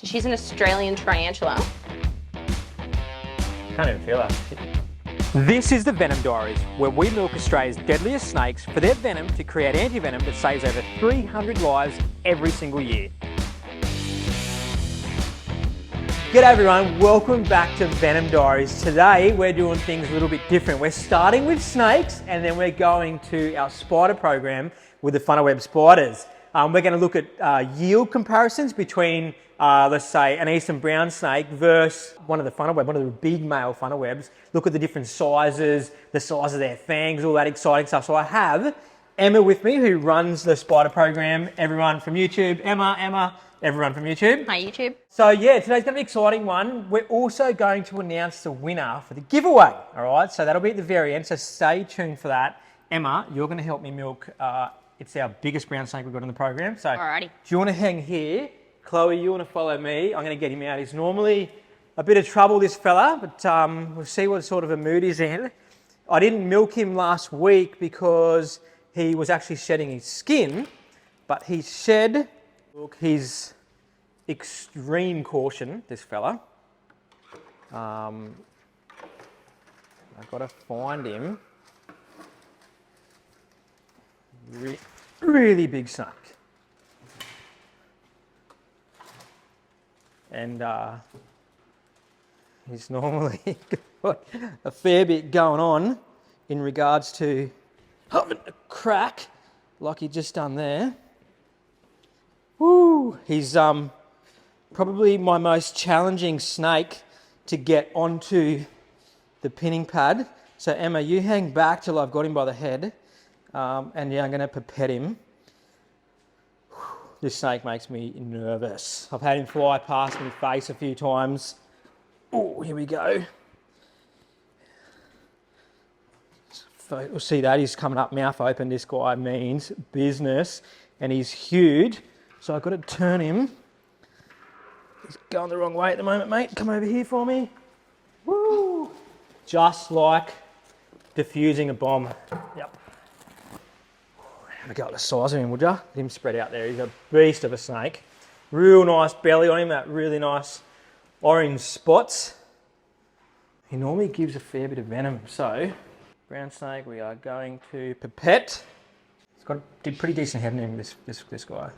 She's an Australian tarantula. Can't even feel that. This is the Venom Diaries, where we milk Australia's deadliest snakes for their venom to create anti-venom that saves over 300 lives every single year. G'day everyone, welcome back to Venom Diaries. Today we're doing things a little bit different. We're starting with snakes and then we're going to our spider program with the funnel web spiders. We're going to look at yield comparisons between, let's say, an eastern brown snake versus one of the big male funnel webs. Look at the different sizes, the size of their fangs, all that exciting stuff. So I have Emma with me, who runs the spider program. Everyone from YouTube, Emma, everyone from YouTube. Hi, YouTube. So yeah, today's going to be an exciting one. We're also going to announce the winner for the giveaway. All right, so that'll be at the very end. So stay tuned for that. Emma, you're going to help me milk. It's our biggest brown snake we've got in the program. So Alrighty. do you want to hang here? Chloe, you want to follow me? I'm going to get him out. He's normally a bit of trouble, this fella, but we'll see what sort of a mood he's in. I didn't milk him last week because he was actually shedding his skin, but he shed, look, his extreme caution, this fella. I've got to find him. Really big snake. And he's normally got a fair bit going on in regards to having a crack like he just done there. Woo! He's probably my most challenging snake to get onto the pinning pad. So Emma, you hang back till I've got him by the head. And yeah, I'm going to pipette him. This snake makes me nervous. I've had him fly past my face a few times. Oh, here we go. We'll see that. He's coming up mouth open. This guy means business. And he's huge. So I've got to turn him. He's going the wrong way at the moment, mate. Come over here for me. Woo! Just like defusing a bomb. Yep. Have a go at the size of him, would ya? Let him spread out there. He's a beast of a snake. Real nice belly on him, that really nice orange spots. He normally gives a fair bit of venom. So, brown snake, we are going to pipette. He's got a pretty decent head in him, this guy.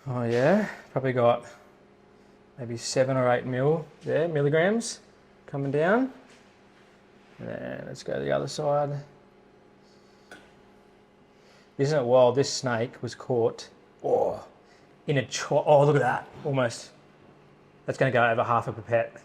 Oh yeah, probably got maybe 7 or 8 milligrams coming down. And then let's go to the other side. Isn't it wild? This snake was caught, in a look at that, almost. That's going to go over half a pipette.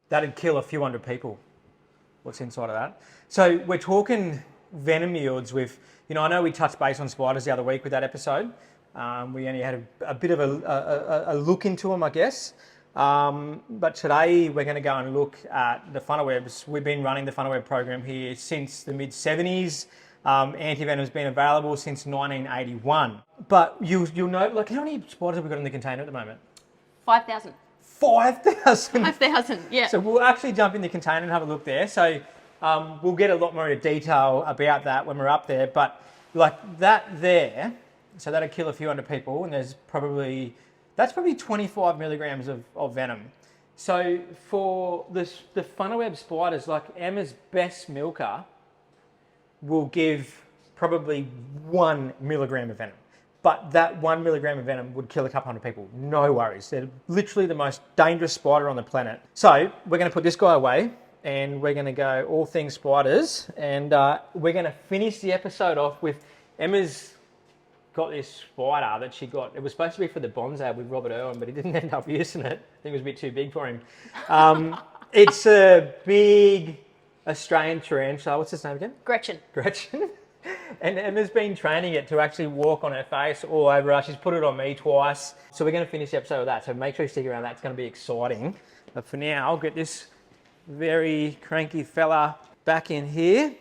That'd kill a few hundred people. What's inside of that? So we're talking venom yields with, I know we touched base on spiders the other week with that episode. We only had a bit of a look into them, I guess. But today we're going to go and look at the funnel webs. We've been running the funnel web program here since the mid-70s. Anti-venom's been available since 1981. But you'll note, like, how many spiders have we got in the container at the moment? 5,000. 5,000? 5,000, yeah. So we'll actually jump in the container and have a look there. So we'll get a lot more detail about that when we're up there. But like that there, so that'll kill a few hundred people, and that's probably 25 milligrams of venom. So for the funnel web spiders, like Emma's best milker will give probably 1 milligram of venom. But that 1 milligram of venom would kill a couple hundred people. No worries. They're literally the most dangerous spider on the planet. So we're going to put this guy away and we're going to go all things spiders. And we're going to finish the episode off with Emma's got this spider that she got. It was supposed to be for the bonsai with Robert Irwin, but he didn't end up using it. I think it was a bit too big for him. It's a big Australian tarantula. What's its name again? Gretchen. And Emma's been training it to actually walk on her face all over us. She's put it on me twice. So we're going to finish the episode with that. So make sure you stick around. That's going to be exciting. But for now, I'll get this very cranky fella back in here.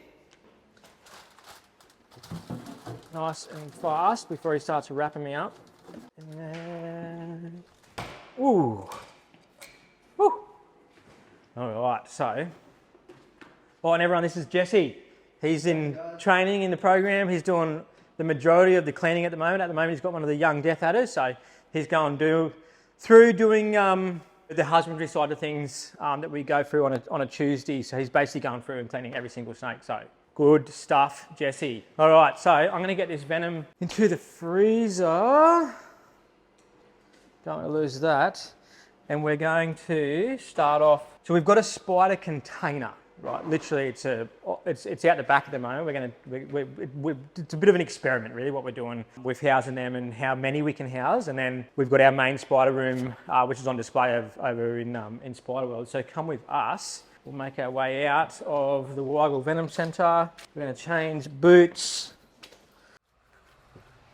Nice and fast before he starts wrapping me up. And then... Ooh. Woo. All right, so... Oh, and everyone, this is Jesse. He's in training in the program. He's doing the majority of the cleaning at the moment. At the moment, he's got one of the young death adders, so he's going to do through doing the husbandry side of things that we go through on a Tuesday. So he's basically going through and cleaning every single snake. So good stuff, Jesse. All right, so I'm going to get this venom into the freezer. Don't want to lose that. And we're going to start off. So we've got a spider container, right? Literally, it's out the back at the moment. It's a bit of an experiment, really, what we're doing with housing them and how many we can house. And then we've got our main spider room, which is on display over in Spider World. So come with us. We'll make our way out of the Weigel Venom Centre. We're going to change boots.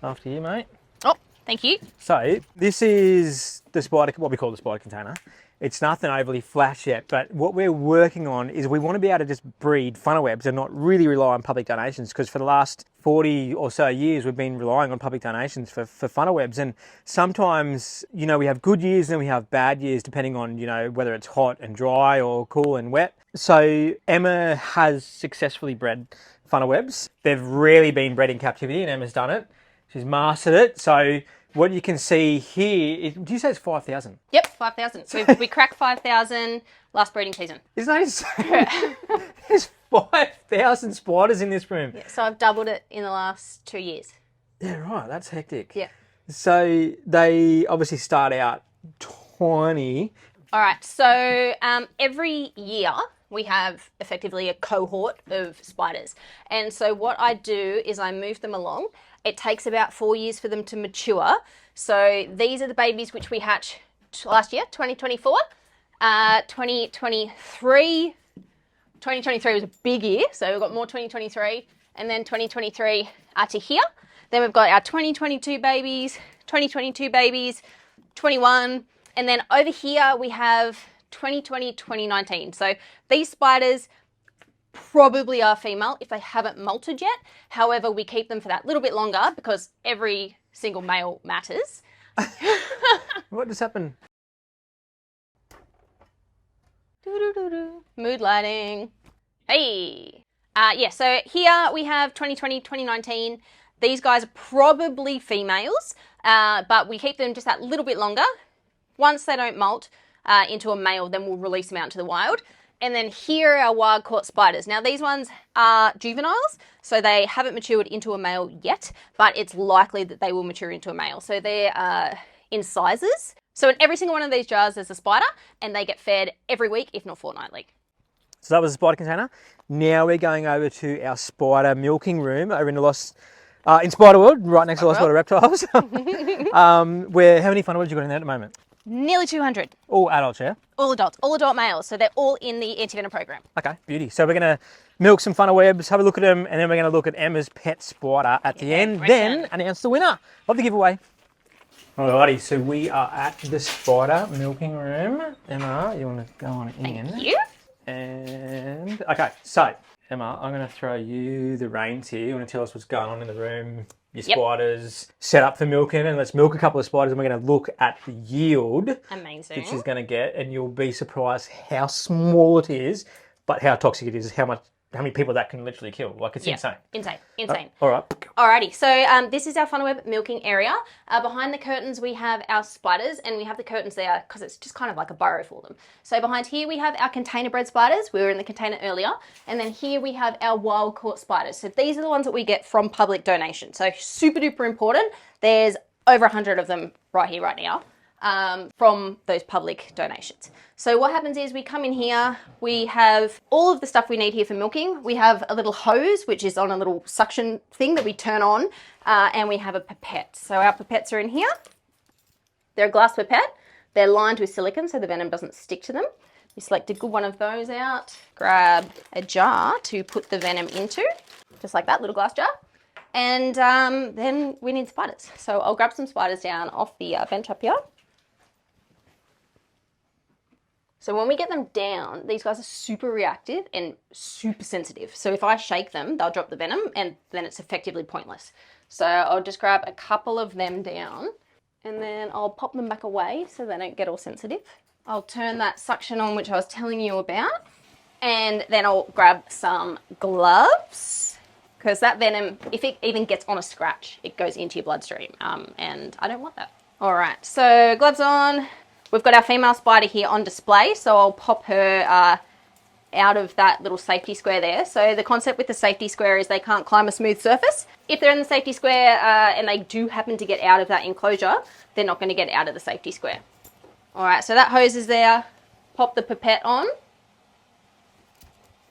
After you, mate. Oh, thank you. So this is the spider, what we call the spider container. It's nothing overly flash yet, but what we're working on is we want to be able to just breed funnel webs and not really rely on public donations, because for the last 40 or so years, we've been relying on public donations for funnel webs. And sometimes, you know, we have good years and we have bad years, depending on, you know, whether it's hot and dry or cool and wet. So Emma has successfully bred funnel webs. They've rarely been bred in captivity, and Emma's done it. She's mastered it. So what you can see here is, do you say it's 5,000? Yep, 5,000. We cracked 5,000 last breeding season. Isn't that insane? There's 5,000 spiders in this room. Yeah, so I've doubled it in the last 2 years. Yeah, right. That's hectic. Yeah. So they obviously start out tiny. All right. So every year we have effectively a cohort of spiders. And so what I do is I move them along. It takes about 4 years for them to mature. So these are the babies which we hatched last year, 2024. 2023 was a big year, so we've got more 2023. And then 2023 to here. Then we've got our 2022 babies, 21. And then over here we have 2020, 2019. So these spiders probably are female if they haven't molted yet. However, we keep them for that little bit longer because every single male matters. What just happened? Mood lighting. Hey. Yeah, so here we have 2020, 2019. These guys are probably females, but we keep them just that little bit longer. Once they don't molt into a male, then we'll release them out into the wild. And then here are our wild caught spiders. Now these ones are juveniles, so they haven't matured into a male yet, but it's likely that they will mature into a male. So they're in sizes. So in every single one of these jars there's a spider, and they get fed every week, if not fortnightly. So that was the spider container. Now we're going over to our spider milking room over in the in Spider World, right next to Lost Spider Reptiles. Where, how many funnel webs you got in there at the moment? Nearly 200. All adults, yeah? All adults, all adult males. So they're all in the anti-venom program. Okay, beauty. So we're going to milk some funnel webs, have a look at them, and then we're going to look at Emma's pet spider at the end, then announce the winner of the giveaway. Alrighty, so we are at the spider milking room. Emma, you want to go on in? Thank you. And, okay, so Emma, I'm going to throw you the reins here. You want to tell us what's going on in the room? Your spiders set up for milking, and let's milk a couple of spiders, and we're going to look at the yield Amazing. that she's going to get, and you'll be surprised how small it is, but how toxic it is, how many people that can literally kill. Like, it's insane. Insane. All right. Alrighty, so this is our funnel web milking area. Behind the curtains we have our spiders, and we have the curtains there because it's just kind of like a burrow for them. So behind here we have our container bred spiders. We were in the container earlier. And then here we have our wild caught spiders. So these are the ones that we get from public donation. So super duper important. There's over 100 of them right here, right now. From those public donations. So what happens is we come in here, we have all of the stuff we need here for milking. We have a little hose, which is on a little suction thing that we turn on, and we have a pipette. So our pipettes are in here. They're a glass pipette. They're lined with silicone so the venom doesn't stick to them. You select a good one of those out, grab a jar to put the venom into, just like that, little glass jar. And then we need spiders. So I'll grab some spiders down off the bench up here. So when we get them down, these guys are super reactive and super sensitive. So if I shake them, they'll drop the venom, and then it's effectively pointless. So I'll just grab a couple of them down, and then I'll pop them back away so they don't get all sensitive. I'll turn that suction on, which I was telling you about, and then I'll grab some gloves, because that venom, if it even gets on a scratch, it goes into your bloodstream, and I don't want that. All right, so gloves on. We've got our female spider here on display, so I'll pop her out of that little safety square there. So the concept with the safety square is they can't climb a smooth surface. If they're in the safety square and they do happen to get out of that enclosure, they're not going to get out of the safety square. All right, so that hose is there. Pop the pipette on.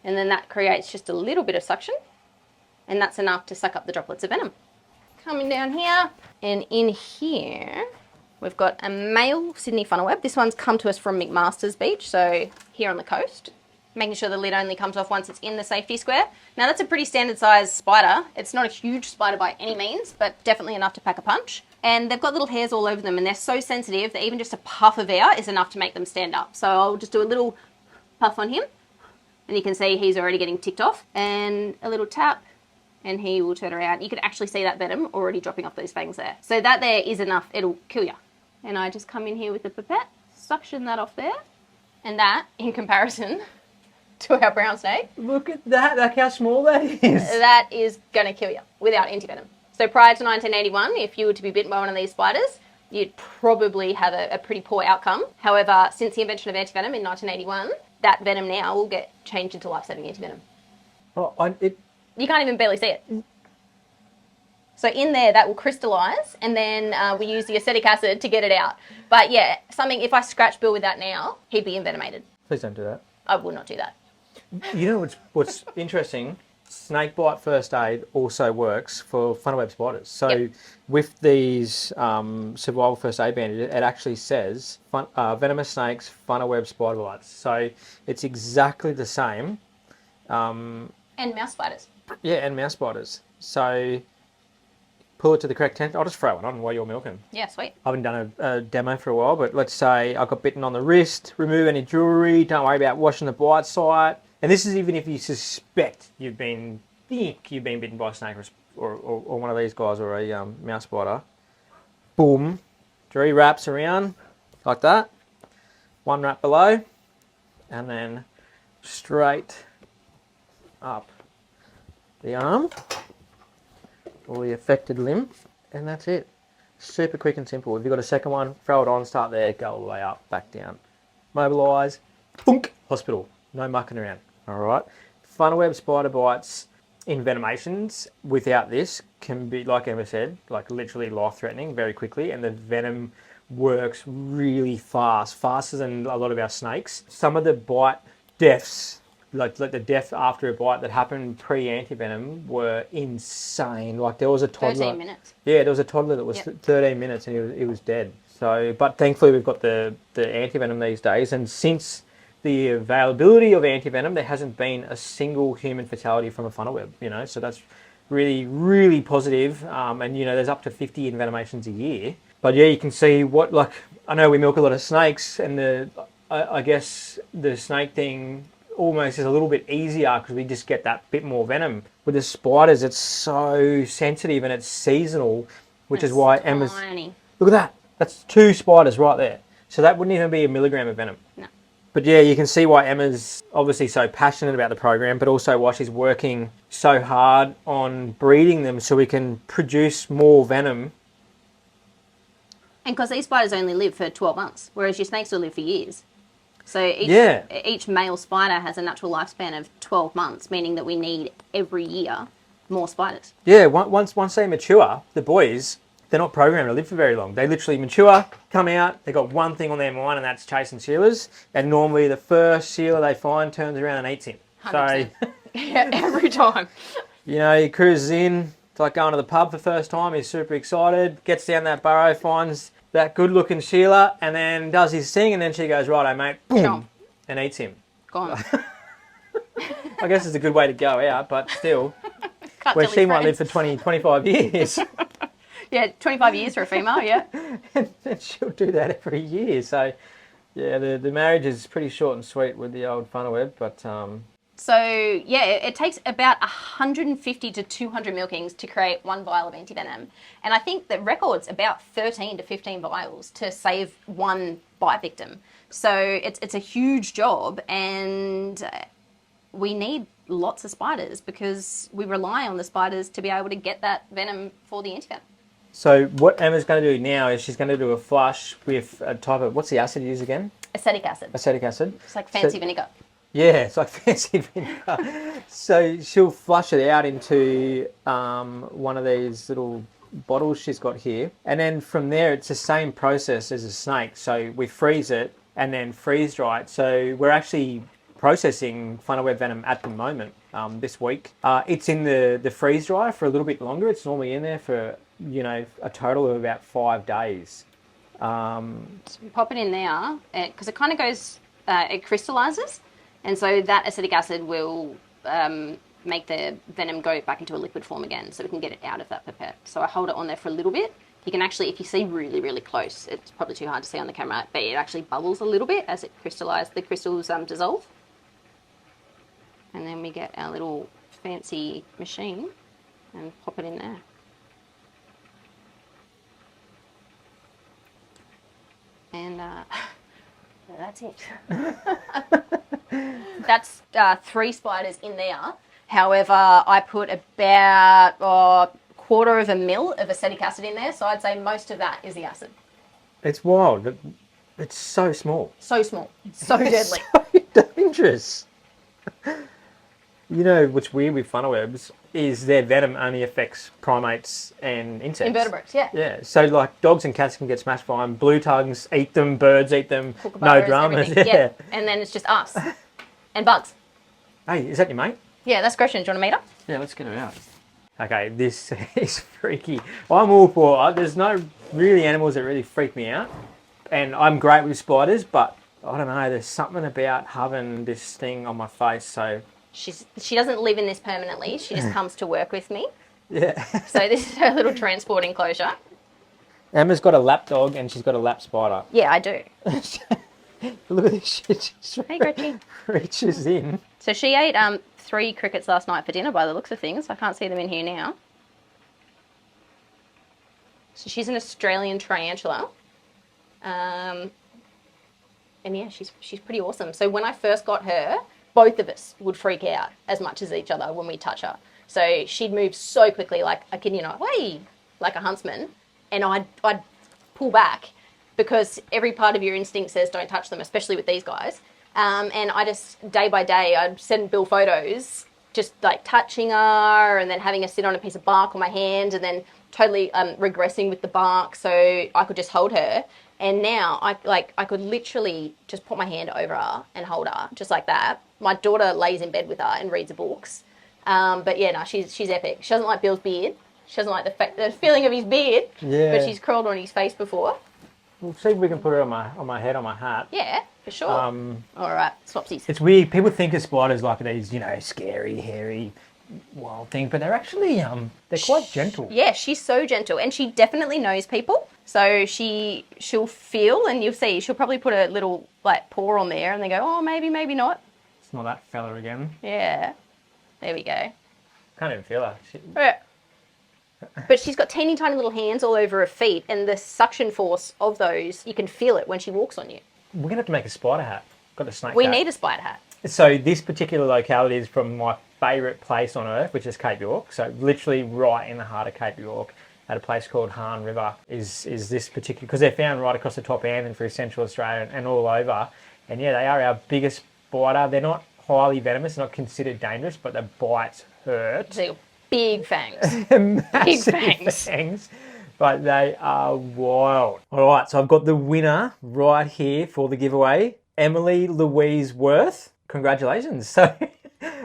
And then that creates just a little bit of suction. And that's enough to suck up the droplets of venom. Coming down here. And in here, we've got a male Sydney funnel web. This one's come to us from McMaster's Beach, so here on the coast. Making sure the lid only comes off once it's in the safety square. Now that's a pretty standard size spider. It's not a huge spider by any means, but definitely enough to pack a punch. And they've got little hairs all over them and they're so sensitive that even just a puff of air is enough to make them stand up. So I'll just do a little puff on him and you can see he's already getting ticked off. And a little tap and he will turn around. You can actually see that venom already dropping off those fangs there. So that there is enough, it'll kill you. And I just come in here with the pipette, suction that off there. And that, in comparison to our brown snake. Look at that, look how small that is. That is going to kill you without anti-venom. So prior to 1981, if you were to be bitten by one of these spiders, you'd probably have a pretty poor outcome. However, since the invention of anti-venom in 1981, that venom now will get changed into life-saving anti-venom. Oh, You can't even barely see it. So in there, that will crystallise, and then we use the acetic acid to get it out. But yeah, if I scratch Bill with that now, he'd be envenomated. Please don't do that. I will not do that. You know what's interesting? Snakebite first aid also works for funnel web spiders. So Yep. with these survival first aid bandages, it actually says venomous snakes, funnel web spider bites. So it's exactly the same. And mouse spiders. Yeah, and mouse spiders. So pull it to the correct temp. I'll just throw it on while you're milking. Yeah, sweet. I haven't done a demo for a while, but let's say I got bitten on the wrist, remove any jewellery, don't worry about washing the bite site. And this is even if you suspect you've been bitten by a snake or one of these guys or a mouse spider. Boom. 3 wraps around like that. 1 wrap below. And then straight up the arm or the affected limb. And that's it. Super quick and simple. If you've got a second one, throw it on, start there, go all the way up, back down. Mobilise. Thunk. Hospital. No mucking around. All right. Funnel web spider bites, envenomations without this can be, like Emma said, like literally life-threatening very quickly, and the venom works really fast, faster than a lot of our snakes. Some of the bite deaths, like the death after a bite that happened pre-antivenom were insane. Like there was a toddler. 13 minutes. Yeah, there was a toddler that was 13 minutes and he was dead. So, but thankfully we've got the antivenom these days, and since the availability of antivenom, there hasn't been a single human fatality from a funnel web, so that's really, really positive. And, there's up to 50 envenomations a year. But yeah, you can see I know we milk a lot of snakes, and I guess the snake thing almost is a little bit easier because we just get that bit more venom. With the spiders, it's so sensitive and it's seasonal, which is why Emma's... Tiny. Look at that. That's 2 spiders right there. So that wouldn't even be a milligram of venom. No. But yeah, you can see why Emma's obviously so passionate about the program, but also why she's working so hard on breeding them so we can produce more venom. And because these spiders only live for 12 months, whereas your snakes will live for years. So each male spider has a natural lifespan of 12 months, meaning that we need every year more spiders. Yeah, once they mature, the boys, they're not programmed to live for very long. They literally mature, come out, they've got one thing on their mind, and that's chasing sealers. And normally the first sealer they find turns around and eats him. 100%. So yeah, every time. He cruises in. It's like going to the pub for the first time. He's super excited, gets down that burrow, finds that good-looking Sheila, and then does his thing, and then she goes, righto, mate, boom, Chomp. And eats him. Gone. I guess it's a good way to go out, but still, where she might live for 20, 25 years. Yeah, 25 years for a female, yeah. and she'll do that every year. So, yeah, the marriage is pretty short and sweet with the old funnel web, but... So, yeah, it takes about 150 to 200 milkings to create 1 vial of antivenom. And I think the record's about 13 to 15 vials to save 1 bite victim. So it's a huge job, and we need lots of spiders because we rely on the spiders to be able to get that venom for the antivenom. So what Emma's going to do now is she's going to do a flush with a type of, what's the acid you use again? Acetic acid. Acetic acid. It's like fancy vinegar. Yeah, it's like fancy vinegar. So she'll flush it out into one of these little bottles she's got here. And then from there, it's the same process as a snake. So we freeze it and then freeze dry it. So we're actually processing funnel web venom at the moment this week. It's in the freeze dryer for a little bit longer. It's normally in there for, you know, a total of about 5 days. So we pop it in there because it kind of goes, it crystallizes. And so that acetic acid will make the venom go back into a liquid form again, so we can get it out of that pipette. So I hold it on there for a little bit. You can actually, if you see really, really close, it's probably too hard to see on the camera, but it actually bubbles a little bit as it crystallizes, the crystals dissolve. And then we get our little fancy machine and pop it in there. And that's it. That's 3 spiders in there. However, I put about a quarter of a mil of acetic acid in there, so I'd say most of that is the acid. It's wild. It's so small. So small. So deadly. So dangerous. You know what's weird with funnel webs is their venom only affects primates and insects. Invertebrates, yeah. Yeah, so like dogs and cats can get smashed by them, blue tongues eat them, birds eat them, no Kookaburras, dramas. everything. Yeah. And then it's just us. And bugs. Hey, is that your mate? Yeah, that's Gretchen. Do you want to meet her? Yeah, let's get her out. Okay, this is freaky. I'm all for, there's no really animals that really freak me out. And I'm great with spiders, but I don't know, there's something about having this thing on my face, so... She doesn't live in this permanently. She just comes to work with me. Yeah. So this is her little transport enclosure. Emma's got a lap dog and she's got a lap spider. Yeah, I do. Look at this shit. Hey, Gretchen. Reaches in. So she ate 3 crickets last night for dinner by the looks of things. I can't see them in here now. So she's an Australian tarantula. And yeah, she's pretty awesome. So when I first got her, both of us would freak out as much as each other when we touch her. So she'd move so quickly, like I kid you not, way, like a huntsman, and I'd pull back because every part of your instinct says don't touch them, especially with these guys. And I just, day by day, I'd send Bill photos, just like touching her and then having her sit on a piece of bark on my hand and then totally regressing with the bark so I could just hold her. And now I could literally just put my hand over her and hold her just like that. My daughter lays in bed with her and reads books. But yeah, no, she's epic. She doesn't like Bill's beard. She doesn't like the feeling of his beard. Yeah. But she's crawled on his face before. We'll see if we can put her on my head, on my hat. Yeah, for sure. All right, swapsies. It's weird. People think of spiders like these, you know, scary, hairy, wild things, but they're actually they're quite gentle. Yeah, she's so gentle, and she definitely knows people. So she'll feel, and you'll see. She'll probably put a little like paw on there, and they go, oh, maybe, maybe not. It's not that fella again. Yeah, there we go. Can't even feel her. Yeah. But she's got teeny tiny little hands all over her feet, and the suction force of those, you can feel it when she walks on you. We're going to have to make a spider hat. Got a snake We hat. need a spider hat. So this particular locality is from my favourite place on earth, which is Cape York. So literally right in the heart of Cape York, at a place called Hahn River, is this particular, because they're found right across the top end and through Central Australia and all over. And yeah, they are our biggest spider. They're not highly venomous, not considered dangerous, but the bites hurt. They're big fangs. Massive Big fangs. But they are wild. All right, so I've got the winner right here for the giveaway, Emily Louise Worth. Congratulations. So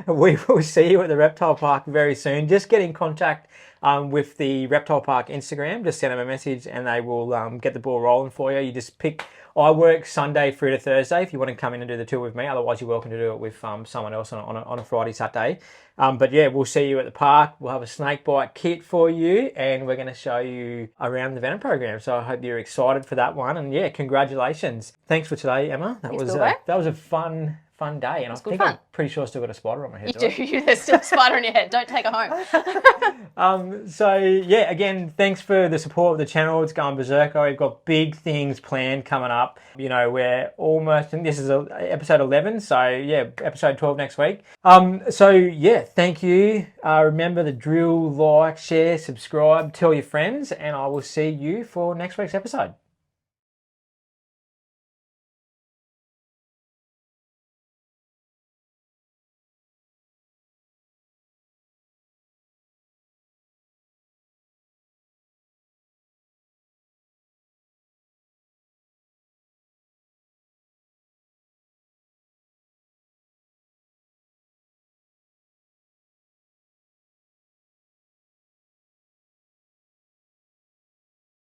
we will see you at the Reptile Park very soon. Just get in contact with the Reptile Park Instagram. Just send them a message and they will get the ball rolling for you. You just pick... I work Sunday through to Thursday if you want to come in and do the tour with me. Otherwise, you're welcome to do it with someone else on a Friday, Saturday. But yeah, we'll see you at the park. We'll have a snake bite kit for you and we're going to show you around the Venom program. So I hope you're excited for that one. And yeah, congratulations. Thanks for today, Emma. That was a fun fun day. And I good think fun. I'm pretty sure I still got a spider on my head. You do. There's still a spider on your head. Don't take it home. So yeah, again, thanks for the support of the channel. It's going berserker. We've got big things planned coming up. You know, we're almost, and this is episode 11. So yeah, episode 12 next week. So yeah, thank you. Remember the drill: like, share, subscribe, tell your friends, and I will see you for next week's episode.